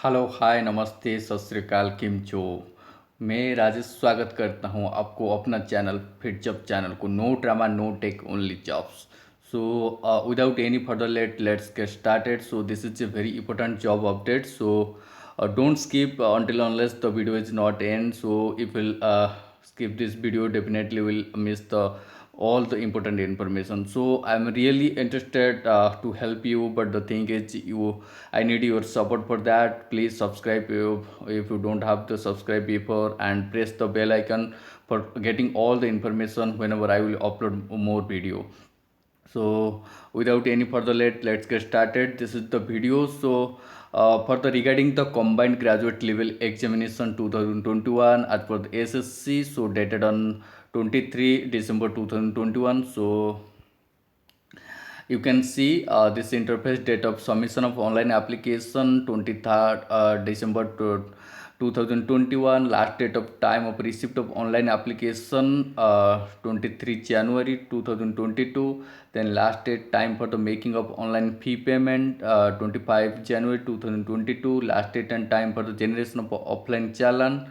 Hello hi नमस्ते सत श्रीकाल किम चो। मैं राजेश स्वागत करता हूँ आपको अपना चैनल फिट जॉब चैनल को। No drama no tech only jobs. So without any further let's get started. So this is a very important job update. So don't skip until unless the video is not end. So if you'll skip this video, definitely will miss the all the important information. So I'm really interested to help you, but the thing is I need your support for that. Please subscribe if you don't have the subscribe before, and press the bell icon for getting all the information whenever I will upload more video. So without any further let's get started. This is the video. So for the regarding the combined graduate level examination 2021 as per the SSC, so dated on 23 December 2021. So you can see this interface. Date of submission of online application 23rd December 2021. Last date of time of receipt of online application 23 January 2022. Then last date time for the making of online fee payment 25 January 2022. Last date and time for the generation of offline challan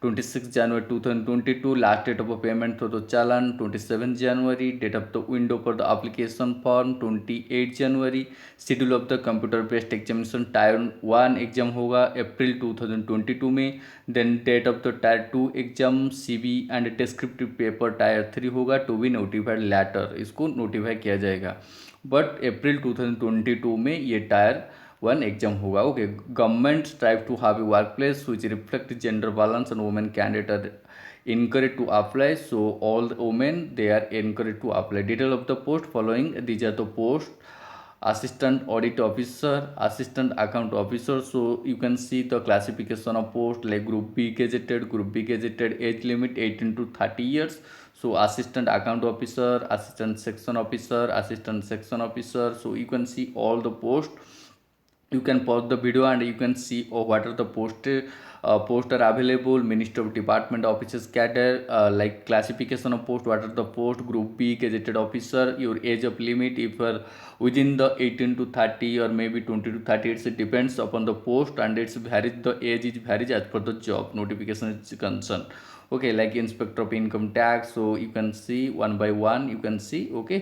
26 January 2022. Last date of a payment for the challan 27 January. Date of the window for the application form 28 January. Schedule of the computer based examination Tier 1 exam होगा April 2022 में. Then date of the tier 2 exam CB and descriptive paper tier 3 होगा to be notified later. इसको notify किया जाएगा but April 2022 में ये tier 1 exam होगा. Okay. Government strive to have a workplace which reflect gender balance and women candidate are encouraged to apply. So all the women they are encouraged to apply. Detail of the post following. These are the post: assistant audit officer, assistant account officer. So you can see the classification of post like group B gazetted, age limit 18 to 30 years. So assistant account officer, assistant section officer. So you can see all the post. You can pause the video and you can see what are the post are available. Minister of department offices cadre, like classification of post, what are the post. Group B gazetted officer. Your age of limit, if you are within the 18 to 30 or maybe 20 to 30, it depends upon the post and it's varies, the age is varies as per the job notification is concerned. Okay, like inspector of income tax. So you can see one by one, you can see. Okay,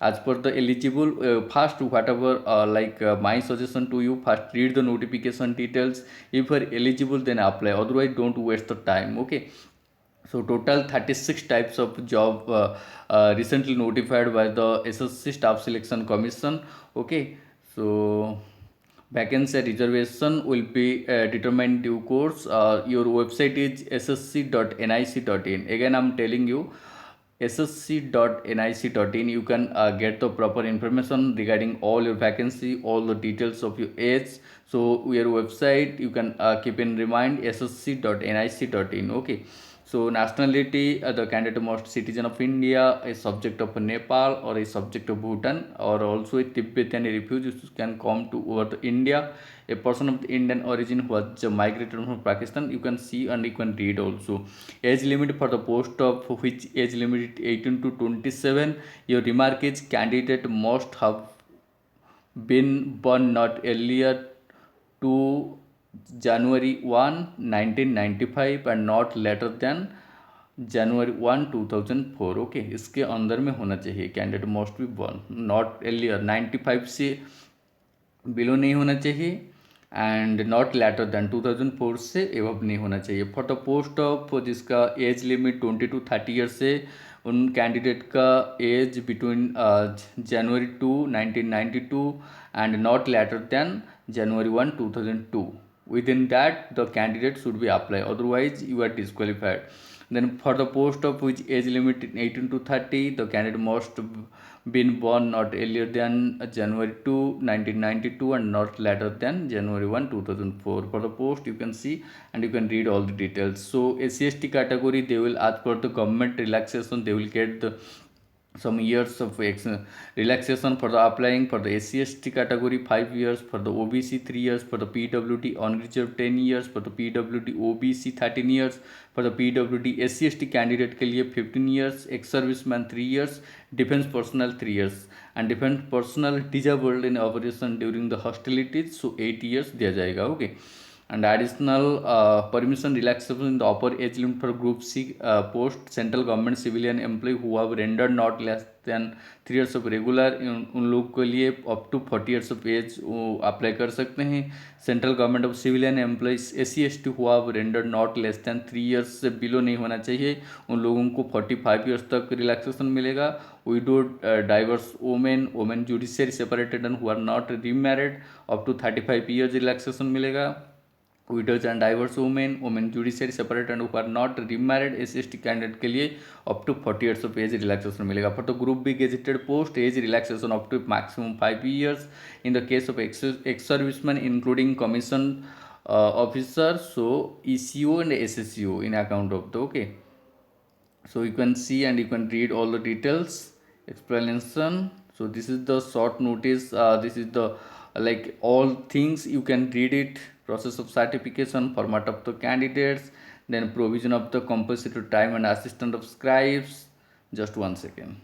as per the eligible, first whatever my suggestion to you, first read the notification details. If you are eligible, then apply, otherwise don't waste the time. Okay. So total 36 types of job recently notified by the SSC Staff Selection Commission. Okay. So vacancy reservation will be determined due course. Your website is ssc.nic.in. Again I'm telling you, ssc.nic.in. You can get the proper information regarding all your vacancy, all the details of your age. So your website you can keep in mind, ssc.nic.in. Okay. So nationality, the candidate must citizen of India, a subject of Nepal or a subject of Bhutan, or also a Tibetan refugee can come to over the India. A person of the Indian origin who has migrated from Pakistan. You can see and you can read also. Age limit for the post of which age limit 18 to 27. Your remark is candidate must have been born not earlier to January 1, 1995 and not later than January 1, 2004. Okay, इसके अंदर में होना चाहिए. Candidate must be born not earlier 95 से below नहीं होना चाहिए and not later then 2004 से एवब नहीं होना चाहिए. फॉर द पोस्ट ऑफ जिसका एज लिमिट 20 टू 30 ईयर से उन कैंडिडेट का age between January 2, 1992 and not later than January 1, 2002. Within that, the candidate should be applied. Otherwise, you are disqualified. Then for the post of which age limit 18 to 30, the candidate must been born not earlier than January 2, 1992 and not later than January 1, 2004. For the post, you can see and you can read all the details. So SC/ST category, they will, as per the government relaxation, they will get the some years of relaxation for the applying. For the SC/ST category 5 years, for the OBC 3 years, for the PWD unreserved 10 years, for the PWD OBC 13 years, for the PWD SC/ST candidate के लिए 15 years, ex serviceman 3 years, defense personnel 3 years and defense personnel disabled in operation during the hostilities, so 8 years दिया जाएगा. Okay. and additional permission relaxation in the upper age limit for group C post central government civilian employee who have rendered not less than 3 years of regular, उन लोग के लिए up to 40 years of age वो apply कर सकते हैं। Central government of civilian employees SC/ST who have rendered not less than 3 years से below नहीं होना चाहिए, उन लोगों को 45 years तक रिलैक्सेशन मिलेगा। Widow divorce women judiciary separated and who are not remarried up to 35 years relaxation मिलेगा। Widows and divorce women judiciary separate and who are not remarried SC/ST candidate के लिए up to 40 years of age relaxation मिलेगा। For the group B gazetted post age relaxation up to maximum 5 years in the case of ex serviceman including commission officer, so ECO and SSCO in account of the okay. So you can see and you can read all the details explanation. So this is the short notice, this is the like all things you can read it, process of certification, format of the candidates, then provision of the compulsory time and assistant of scribes. Just one second.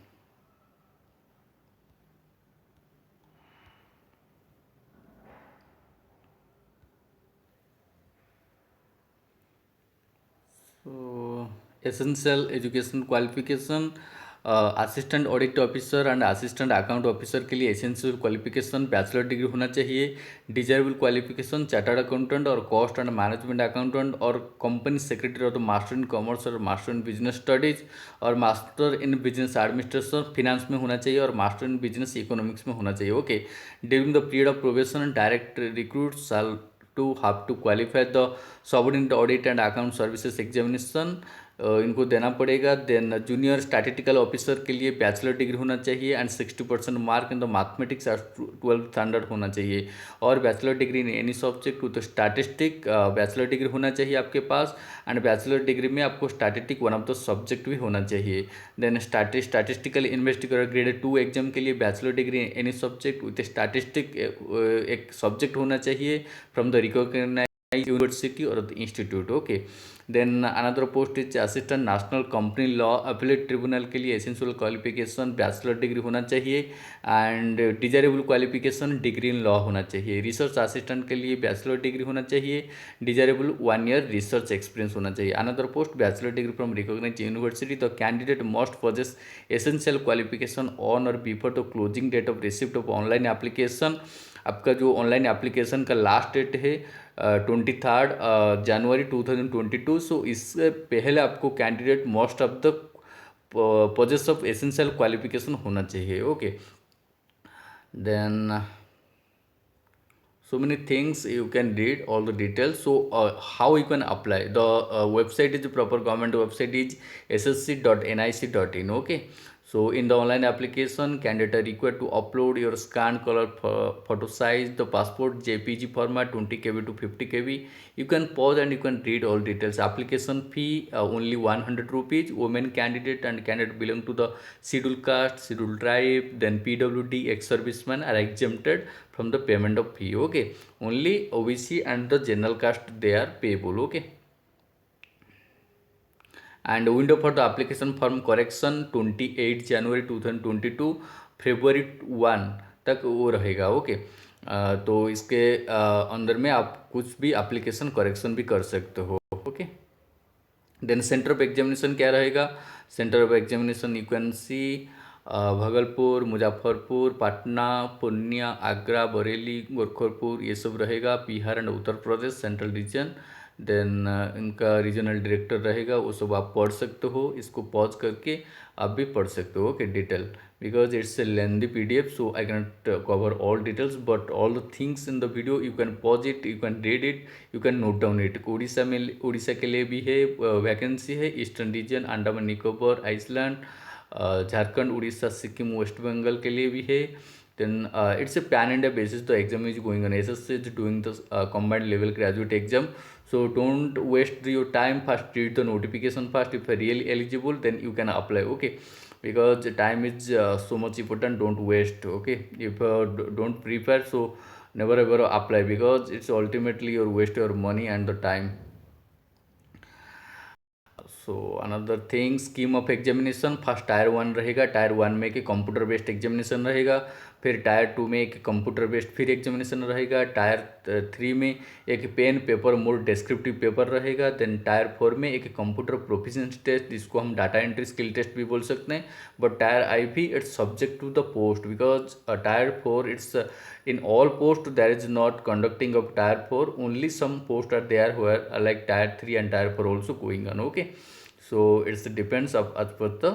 So essential education qualification, assistant audit officer and assistant account officer के लिए essential qualification bachelor degree होना चाहिए। Desirable qualification chartered accountant और cost and management accountant और company secretary और तो master in commerce और master in business studies और master in business administration finance में होना चाहिए और मास्टर इन बिजनेस इकोनॉमिक्स में होना चाहिए। Okay, during the period of probation direct recruit shall to have to qualify the subordinate audit and account services examination, इनको देना पड़ेगा। देन जूनियर स्टैटिस्टिकल ऑफिसर के लिए बैचलर डिग्री होना चाहिए and 60% mark in the mathematics 12th standard होना चाहिए और bachelor degree in any subject with statistic bachelor degree होना चाहिए आपके पास एंड बैचलर डिग्री में आपको statistic one of the subject भी होना चाहिए। Then statistical investigator grade 2 exam के लिए bachelor degree in any subject with statistic एक सब्जेक्ट होना चाहिए फ्रॉम द रिकॉग्नाइज्ड यूनिवर्सिटी और institute. Okay, then another post is assistant national company law appellate tribunal के लिए एसेंशियल क्वालिफिकेशन बैचलर डिग्री होना चाहिए and desirable qualification degree in law होना चाहिए। रिसर्च असिस्टेंट के लिए बैचलर डिग्री होना चाहिए, डिजायरेबल 1 year रिसर्च एक्सपीरियंस होना चाहिए। Another post bachelor degree from recognised university, the candidate must possess essential qualification on or before the closing date of receipt of online application. आपका जो online application का last date है 23 जनवरी 2022। So इससे पहले आपको candidate most of the possess of essential qualification होना चाहिए। Okay, then so many things you can read all the details. So how you can apply, the website is proper government website is ssc.nic.in. okay, so in the online application candidate are required to upload your scanned color photo size the passport JPG format 20 KB to 50 KB. You can pause and you can read all details. Application fee only 100 rupees. Women candidate and candidate belong to the scheduled caste, scheduled tribe, then PWD ex-servicemen are exempted from the payment of fee. Okay, only OBC and the general caste they are payable. Okay, and window for the application form correction 28 January 2022 February 1 तक वो रहेगा। Okay, तो इसके अंदर में आप कुछ भी एप्लीकेशन करेक्शन भी कर सकते हो। Okay, then centre of examination क्या रहेगा? Centre of examination you can see Bhagalpur, Muzaffarpur, Patna, Purnia, Agra, Bareilly, Gorakhpur ये सब रहेगा। Bihar and Uttar Pradesh central region. Then इनका रीजनल डायरेक्टर रहेगा, वो सब आप पढ़ सकते हो। इसको पॉज करके आप भी पढ़ सकते हो। Okay, detail because it's a lengthy PDF, so I cannot cover all details, but all the things in the video you can pause it, you can read it, you can note down it. Orissa के लिए भी है vacancy है, eastern region, Andaman Nicobar, island, Jharkhand, Orissa, Sikkim, West Bengal के लिए भी है। then it's a pan India basis, the exam is going on. SSC is doing the combined level graduate exam, so don't waste your time. First read the notification first. If you're really eligible, then you can apply. Okay, because the time is so much important, don't waste. Okay, if don't prepare, so never ever apply, because it's ultimately your waste your money and the time. So another thing, scheme of examination, first tier 1 रहेगा। Tyre 1 में कि computer based examination रहेगा। फिर tyre 2 में एक computer based फिर examination रहेगा। Tier 3 में एक pen paper mode descriptive paper रहेगा। देन टायर 4 में एक कंप्यूटर प्रोफिशिएंसी टेस्ट, जिसको हम डाटा एंट्री स्किल टेस्ट भी बोल सकते हैं। But tier IV it's subject to the post, because tier 4 it's in all post there is not conducting of tier 4, only some posts are there where like tier 3 and tier 4 also going on. Okay, so it's depends of as per the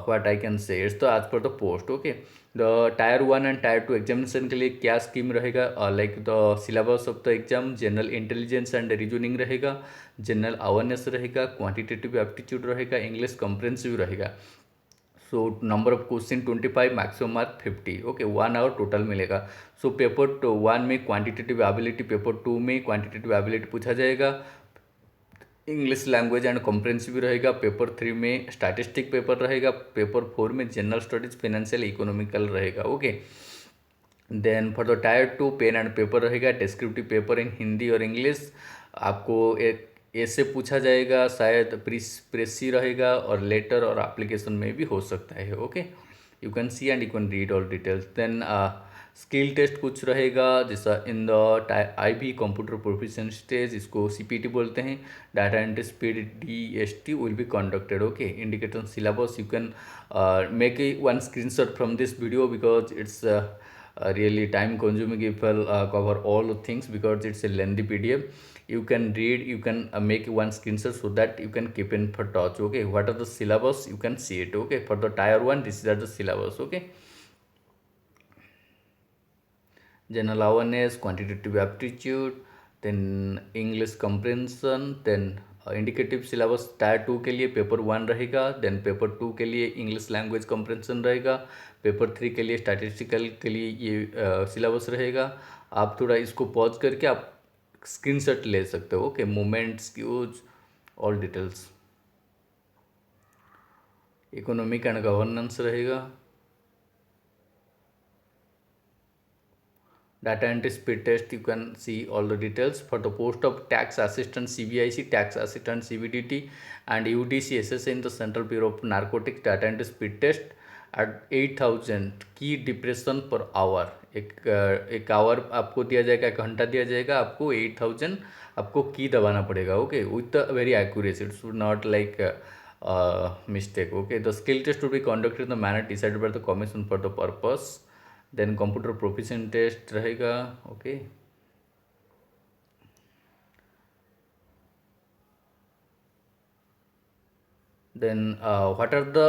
what I can say, it's the as per the post. Okay, the tier 1 and tier 2 examination के लिए क्या scheme रहेगा, like the syllabus of the exam general intelligence and reasoning रहेगा, general awareness रहेगा, quantitative aptitude रहेगा, English comprehensive रहेगा। So number of question 25, maximum mark 50। Okay, 1 hour total मिलेगा। So paper 1 में क्वांटिटेटिव एबिलिटी, पेपर 2 में quantitative ability पूछा जाएगा, English language and comprehensive रहेगा। पेपर 3 में स्टैटिस्टिक पेपर रहेगा। पेपर 4 में जनरल स्टडीज फाइनेंशियल इकोनॉमिकल रहेगा। Okay, then for the tier 2 pen and paper रहेगा, डिस्क्रिप्टिव पेपर इन हिंदी और इंग्लिश। आपको एक ऐसे पूछा जाएगा, शायद प्रेसी रहेगा, और लेटर और एप्लीकेशन में भी हो सकता है। Okay, you can see and you can read all details. Then skill test कुछ रहेगा, जैसा in the IB computer proficiency test, इसको CPT बोलते हैं। Data entry speed DST will be conducted. Okay, indicator syllabus you can make a one screenshot from this video because it's really time consuming if I'll cover all the things, because it's a lengthy PDF. You can read, you can make one screenshot so that you can keep in for touch. Okay, what are the syllabus, you can see it. Okay, for the tier 1 this is the syllabus. Okay, general awareness, quantitative aptitude, then English comprehension, then indicative syllabus tyre 2 के लिए paper 1 रहेगा। Then paper 2 के लिए English language comprehension रहेगा। Paper 3 के लिए statistical के लिए ये सिलेबस रहेगा। आप थोड़ा इसको पॉज करके आप स्क्रीनशॉट ले सकते हो। Okay, moments cues all details. Economic and governance रहेगा। Data entry speed test, you can see all the details. For the post of tax assistant CBIC, tax assistant CBDT, and UDC SSA in the Central Bureau of Narcotics, data entry speed test at 8000 की depression per hour. एक our आपको दिया जाएगा, एक घंटा दिया जाएगा, आपको 8000 आपको की दबाना पड़ेगा। Okay, with the very accuracy, it should not like mistake. Okay, the skill test to be conducted in the manner decided by the commission for the purpose. Then computer proficiency test रहेगा। Okay, then what are the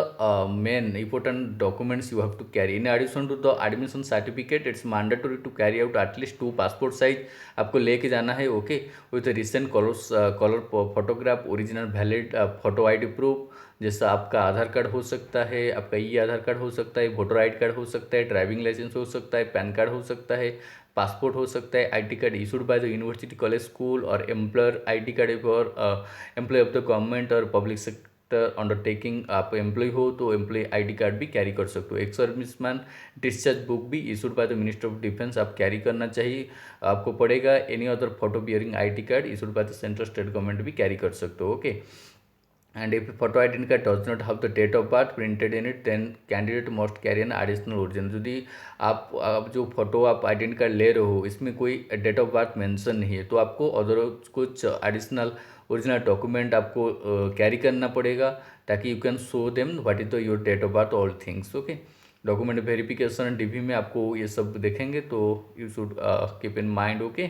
main important documents you have to carry in addition to the admission certificate? It's mandatory to carry out at least 2 passport size आपको लेके जाना है। Okay, with recent colour photograph, original valid photo ID proof, जैसा आपका आधार card हो सकता है, आपका आधार कार्ड हो सकता है, वोटर ID कार्ड हो सकता है, ड्राइविंग लाइसेंस हो सकता है, पैन कार्ड हो सकता है, पासपोर्ट हो सकता है, ID card issued by the university, college, school, or employer ID card for employee of the government or public sector undertaking. आप एम्प्लॉय हो तो एम्प्लॉय ID कार्ड भी कैरी कर सकते हो। एक सर्विसमैन डिस्चार्ज बुक भी issued by the minister of defence आप कैरी करना चाहिए, आपको पड़ेगा। Any other photo bearing ID card issued by the central state government भी कैरी कर सकते हो। Okay, and if photo identity card does not have the date of birth printed in it, then candidate must carry an additional original। यदि आप जो photo आप identity card ले रहे हो इसमें कोई डेट ऑफ बर्थ मेंशन नहीं है, तो आपको अदर कुछ एडिशनल ओरिजिनल डॉक्यूमेंट आपको कैरी करना पड़ेगा, ताकि you can show them what is the your date of birth all things. Okay, document verification DV में आपको ये सब देखेंगे, तो you should keep in mind. Okay,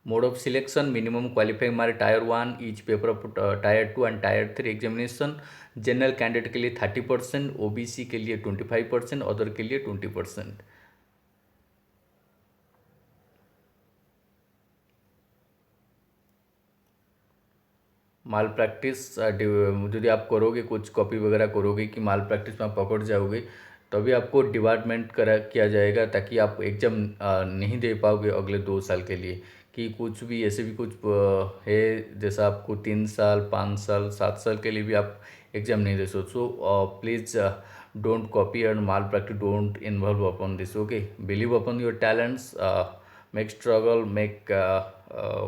mode of selection, minimum qualifying mark tier 1 each paper of tier 2 and tier 3 examination. General candidate के लिए 30%, OBC के लिए 25%, अदर के लिए 20%। माल प्रैक्टिस यदि आप करोगे, कुछ कॉपी वगैरह करोगे कि माल प्रैक्टिस में आप पकड़ जाओगे, तभी आपको डिपार्टमेंट किया जाएगा, ताकि आप एग्जाम नहीं दे पाओगे अगले 2 साल के लिए। कि कुछ भी ऐसे भी कुछ है, जैसा आपको 3 साल, 5 साल, 7 साल के लिए भी आप एग्जाम नहीं दे सकते। So please don't copy and mall practice, don't involve upon this. Okay, believe upon your talents, make struggle, make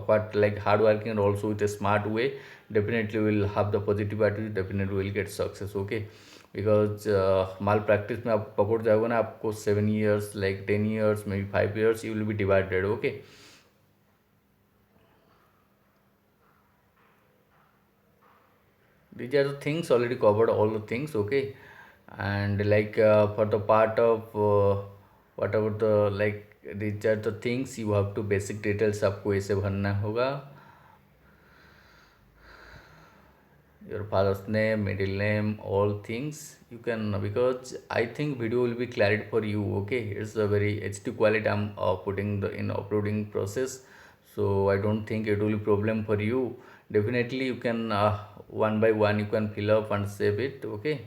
what like hard working and also with a smart way, definitely will have the positive attitude, definitely will get success. Okay, because mall practice में आप पकड़ जाओगे ना, आपको 7 years like 10 years maybe 5 years you will be divided. Okay, these are the things already covered, all the things. Okay, and like for the part of whatever the like these are the things you have to basic details आपको ऐसे भरना होगा, your father's name, middle name, all things you can, because I think video will be clarity for you. Okay, it's a very HD quality I'm putting the in uploading process, so I don't think it will be problem for you. Definitely you can one by one you can fill up and save it. Okay,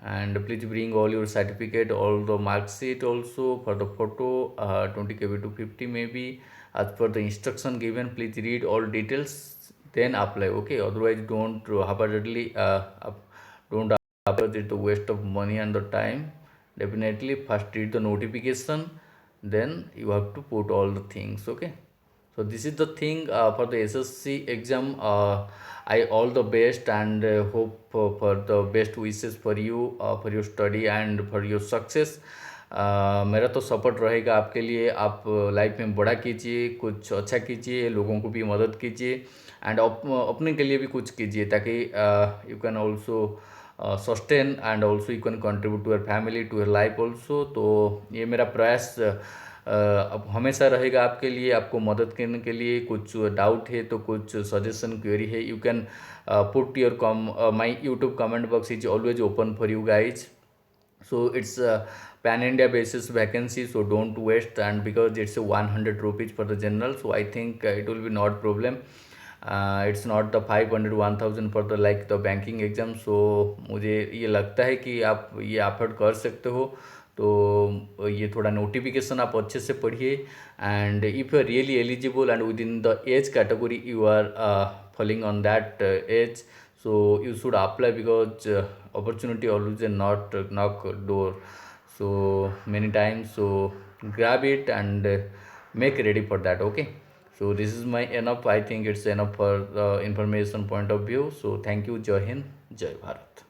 and please bring all your certificate, all the mark sheet also for the photo, 20 KB to 50 maybe, as per the instruction given. Please read all details, then apply. Okay, otherwise don't haphazardly don't apply, it's a waste of money and the time. Definitely first read the notification, then you have to put all the things. Okay, so this is the thing for the SSC exam. I all the best and hope for the best wishes for your study and for your success. मेरा तो support रहेगा आपके लिए, आप life में बड़ा कीजिए, कुछ अच्छा कीजिए, लोगों को भी मदद कीजिए एंड अपने के लिए भी कुछ कीजिए, ताकि you can also sustain and also you can contribute to your family, to your life also. तो ये मेरा प्रयास अब हमेशा रहेगा आपके लिए, आपको मदद करने के लिए. कुछ डाउट है तो कुछ सजेशन क्वेरी है, you can put your my YouTube comment box is always open for you guys. So it's a pan India basis vacancy, so don't waste, and because it's a 100 rupees for the general, so I think it will be not problem. It's not the 500 1000 for the like the banking exam. So मुझे ये लगता है कि आप ये afford कर सकते हो. तो ये थोड़ा नोटिफिकेशन आप अच्छे से पढ़िए, and if you are really eligible and within the age category you are falling on that age, so you should apply, because opportunity always not knock door so many times. So grab it and make ready for that. Okay, so this is my enough, I think it's enough for the information point of view. So thank you. Jai Hind, Jai Bharat.